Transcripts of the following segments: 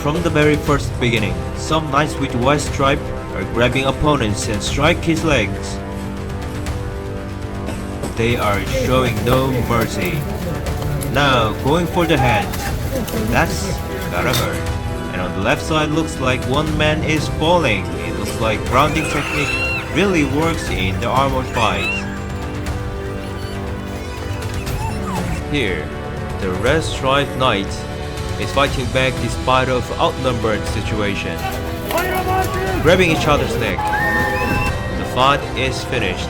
From the very first beginning, some knights with white stripe are grabbing opponents and strike his legs. They are showing no mercy. Now going for the hand. That's gotta hurt. And on the left side looks like one man is falling. It looks like grounding technique really works in the armored fights. Here, the red striped knight is fighting back despite of outnumbered situation, grabbing each other's neck. The fight is finished.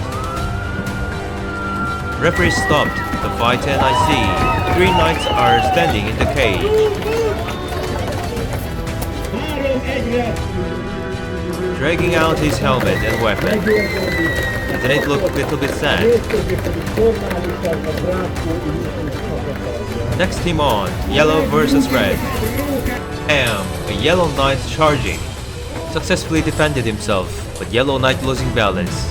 Referee stopped the fight and I see 3 knights are standing in the cage, dragging out his helmet and weapon. Doesn't it look a little bit sad? Next team on, yellow versus red. A yellow knight charging. Successfully defended himself, but yellow knight losing balance.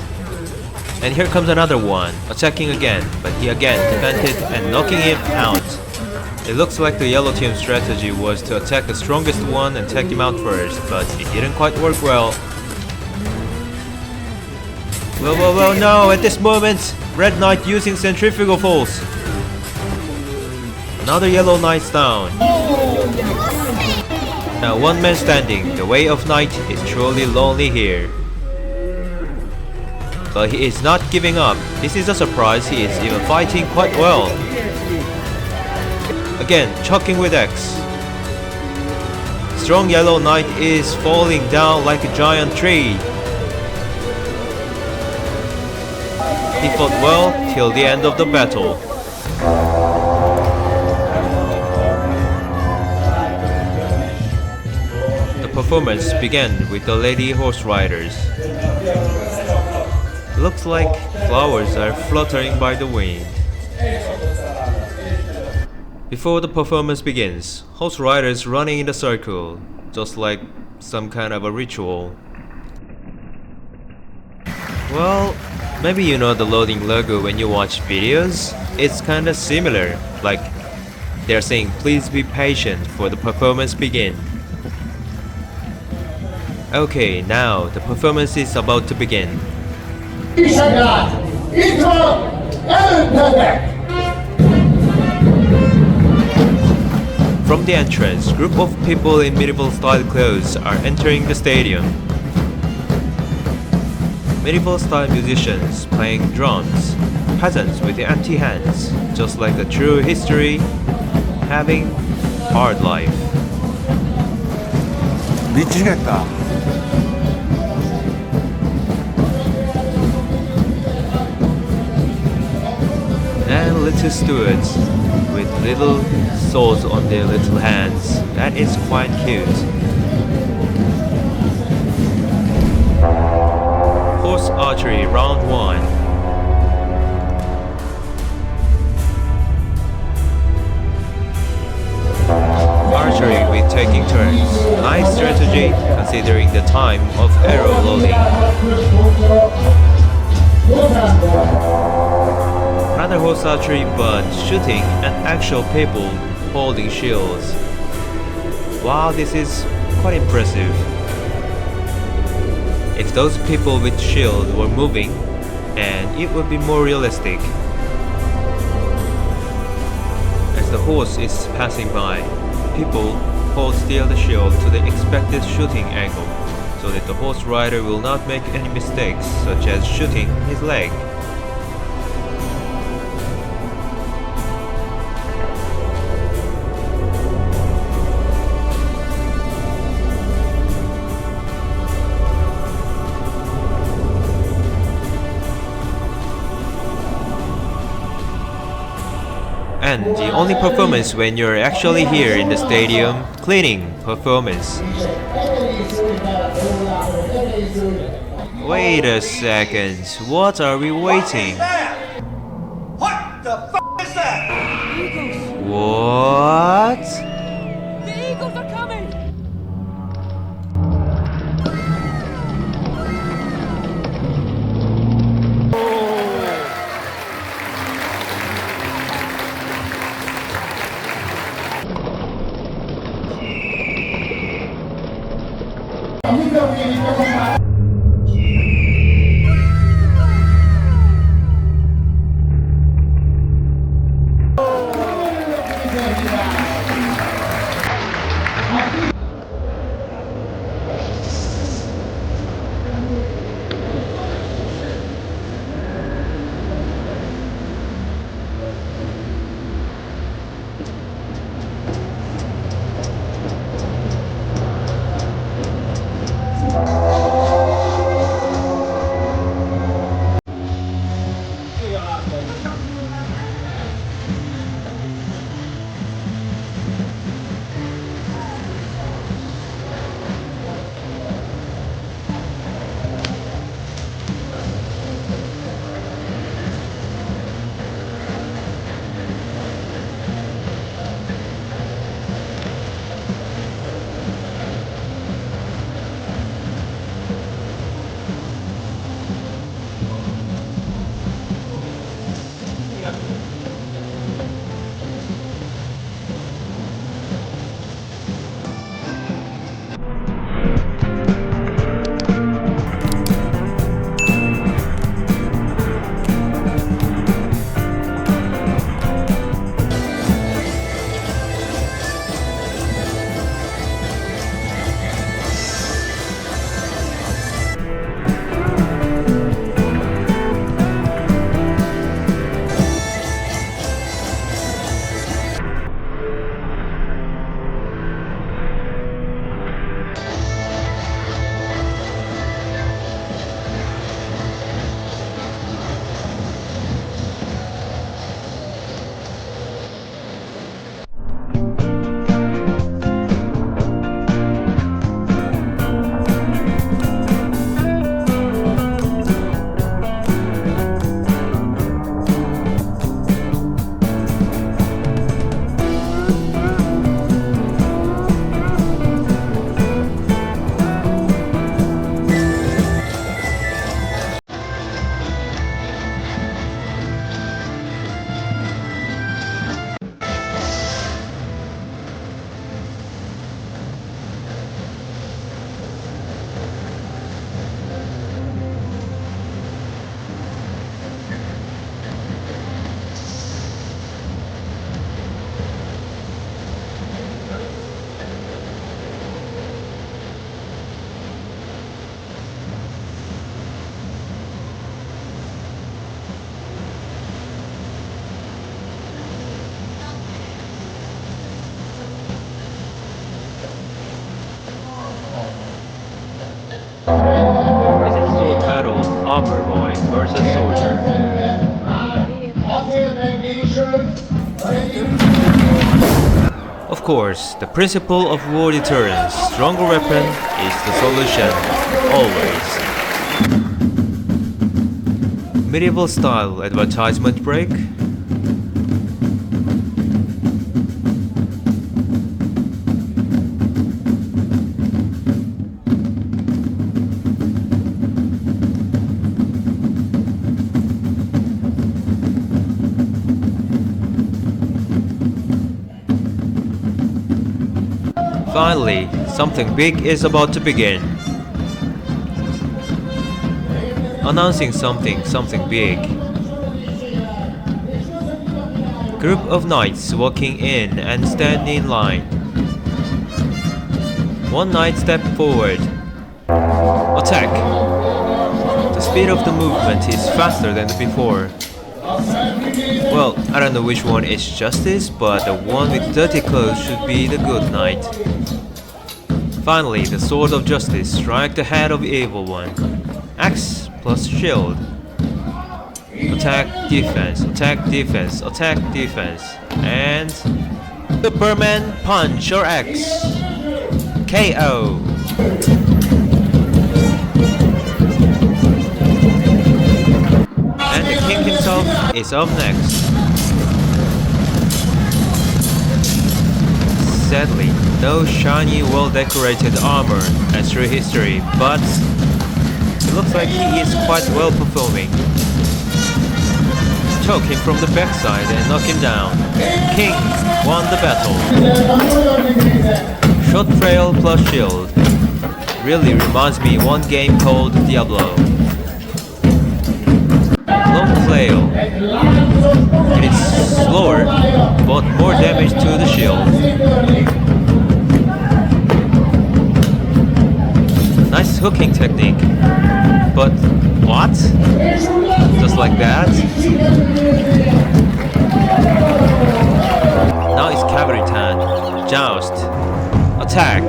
And here comes another one, attacking again, but he again defended and knocking him out. It looks like the yellow team's strategy was to attack the strongest one and take him out first, but it didn't quite work well. Whoa, no, at this moment, red knight using centrifugal force. Another yellow knight's down. Now one man standing, the way of knight is truly lonely here. But he is not giving up. This is a surprise, he is even fighting quite well. Again, chucking with X. Strong yellow knight is falling down like a giant tree. He fought well till the end of the battle. The performance began with the lady horse riders. Looks like flowers are fluttering by the wind. Before the performance begins, horse riders running in a circle, just like some kind of a ritual. Well, maybe you know the loading logo when you watch videos. It's kinda similar, like they're saying please be patient for the performance begin. Okay, now the performance is about to begin. Visegrad Hungary. From the entrance, group of people in medieval style clothes are entering the stadium. Medieval style musicians playing drums, peasants with empty hands, just like a true history, having hard life. 미치겠다. And little stewards with little swords on their little hands. That is quite cute. Horse archery round 1. Archery with taking turns. Nice strategy considering the time of arrow loading. Another horse archery but shooting at actual people holding shields. Wow, this is quite impressive. If those people with shield were moving, and it would be more realistic. As the horse is passing by, people hold still the shield to the expected shooting angle, so that the horse rider will not make any mistakes, such as shooting his leg. And the only performance when you're actually here in the stadium, cleaning performance. Wait a second, what are we waiting? What the f*** is that? What? The Eagles are coming! Armor boy versus soldier. Of course, the principle of war deterrence. Stronger weapon is the solution. Always. Medieval style advertisement break. Finally, something big is about to begin. Announcing something big. Group of knights walking in and standing in line. One knight step forward. Attack! The speed of the movement is faster than before. Well, I don't know which one is justice, but the one with dirty clothes should be the good knight. Finally, the sword of justice strike the head of the evil one. Axe plus shield. Attack, defense, attack, defense, attack, defense. And Superman punch or axe. KO. And the king himself is up next. Sadly, no shiny, well-decorated armor as through history, but it looks like he is quite well performing. Choke him from the backside and knock him down. King won the battle. Shot trail plus shield. really reminds me of one game called Diablo. Long flail. It is slower, but more damage to the shield. Nice hooking technique. But what? Just like that? Now it's cavalry turn. Joust. Attack.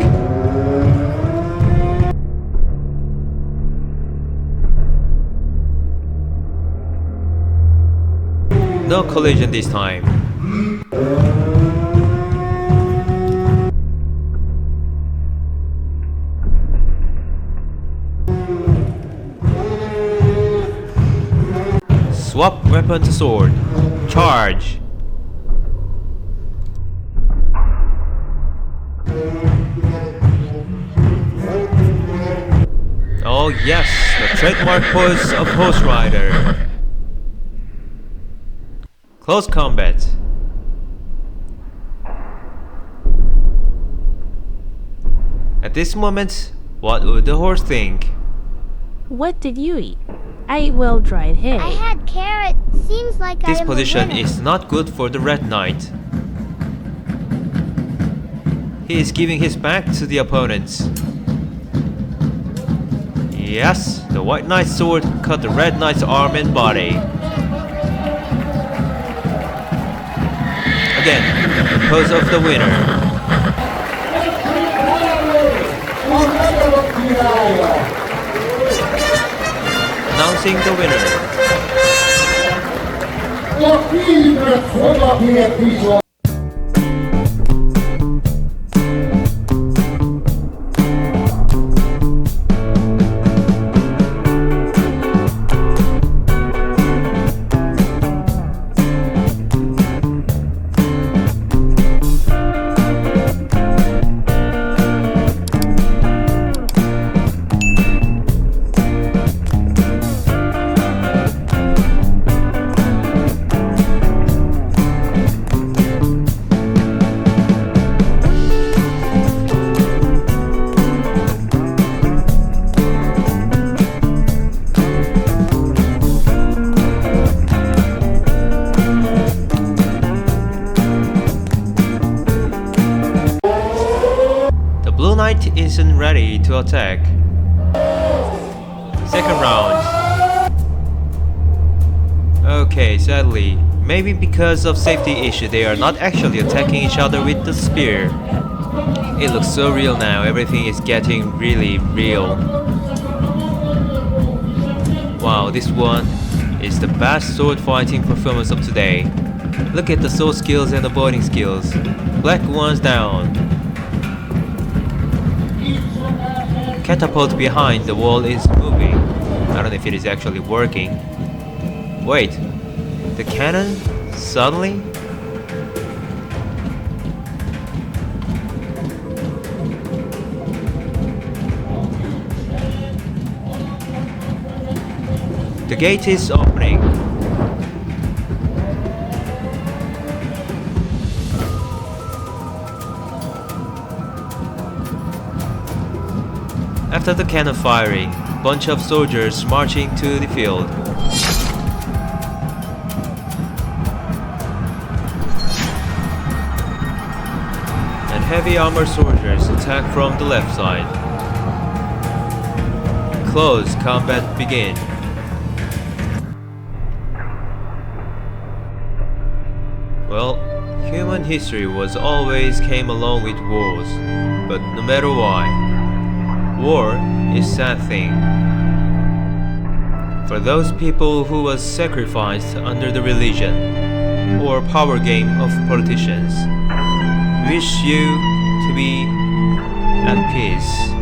No collision this time. Swap weapon to sword. Charge. Oh yes, the trademark pose of Horse Rider. Close combat. At this moment, what would the horse think? What did you eat? I ate well-dried hay. I had carrot. Seems like This I am a position winner. is not good for the Red Knight. He is giving his back to the opponents. Yes, the White Knight's sword cut the Red Knight's arm and body. Again, the pose of the winner. Announcing the winner. Blue Knight isn't ready to attack. Second round. Okay, sadly, maybe because of safety issue they are not actually attacking each other with the spear. It looks so real now, everything is getting really real. Wow, this one is the best sword fighting performance of today. Look at the sword skills and the avoiding skills. Black one's down. Catapult behind the wall is moving. I don't know if it is actually working. Wait, the cannon suddenly? The gate is opening. After the cannon firing, bunch of soldiers marching to the field. And heavy armored soldiers attack from the left side. Close combat begin. Well, human history was always came along with wars, but no matter why, war is sad thing. For those people who was sacrificed under the religion or power game of politicians, wish you to be at peace.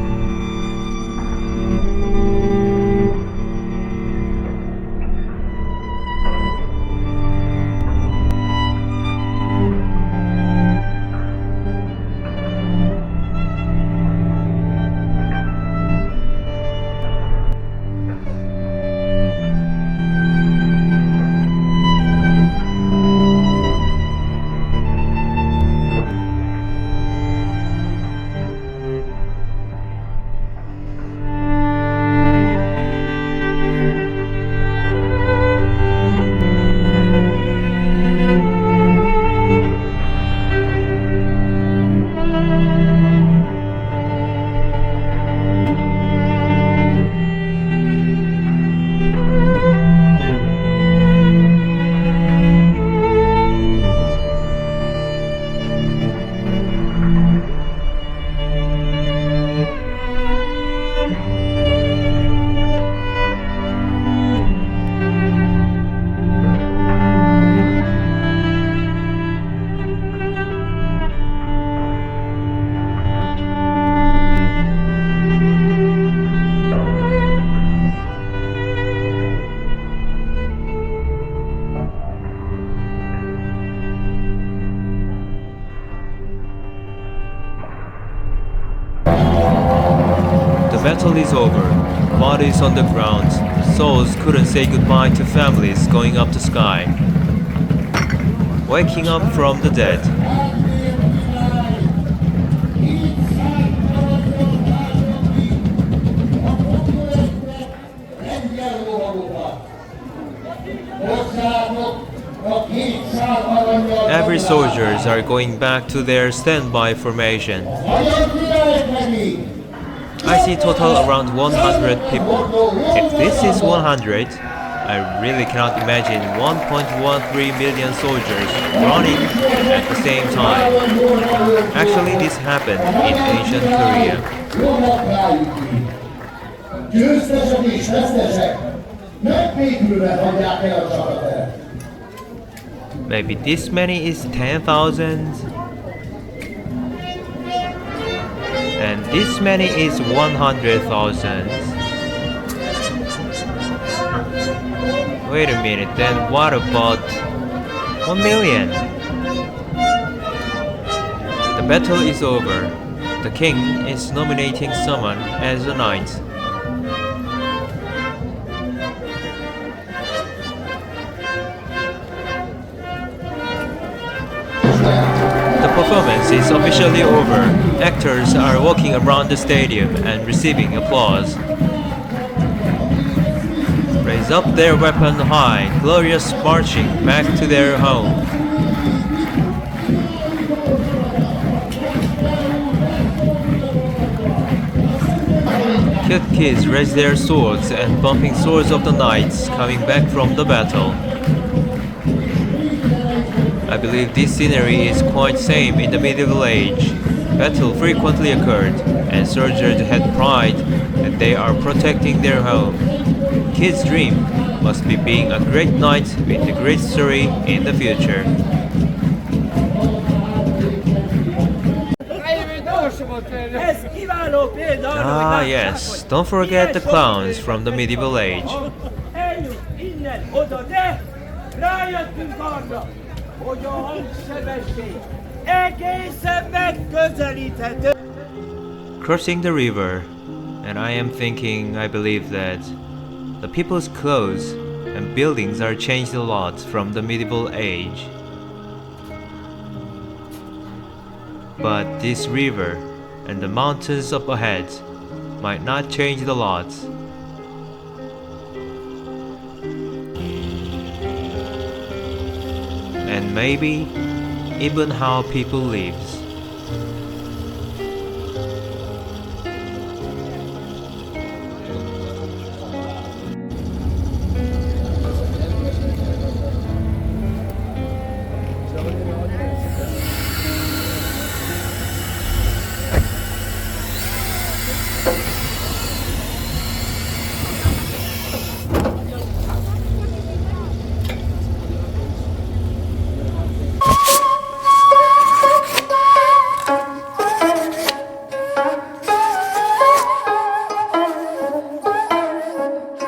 battle is over. Bodies on the ground. Souls couldn't say goodbye to families going up the sky. Waking up from the dead. Every soldiers are going back to their standby formation. I see total around 100 people. If this is 100, I really cannot imagine 1.13 million soldiers running at the same time. Actually, this happened in ancient Korea. Győztesek és vesztesek megbékülve hagyják el a csapatát. Maybe this many is 10,000. And this many is 100,000. Wait a minute, then what about 1 million? The battle is over. The king is nominating someone as a knight. The performance is officially over. Actors are walking around the stadium and receiving applause. Raise up their weapon high, glorious marching back to their home. Cute kids raise their swords and bumping swords of the knights coming back from the battle. I believe this scenery is quite same in the medieval age. Battle frequently occurred, and soldiers had pride that they are protecting their home. Kids' dream must be being a great knight with a great story in the future. Ah yes, don't forget the clowns from the medieval age. Hogy a hangsebesség egészen megközelíthető. Crossing the river, and I am thinking, I believe that the people's clothes and buildings are changed a lot from the medieval age. But this river and the mountains up ahead might not change a lot. And maybe even how people lives.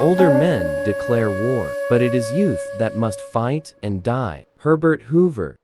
Older men declare war, but it is youth that must fight and die. Herbert Hoover.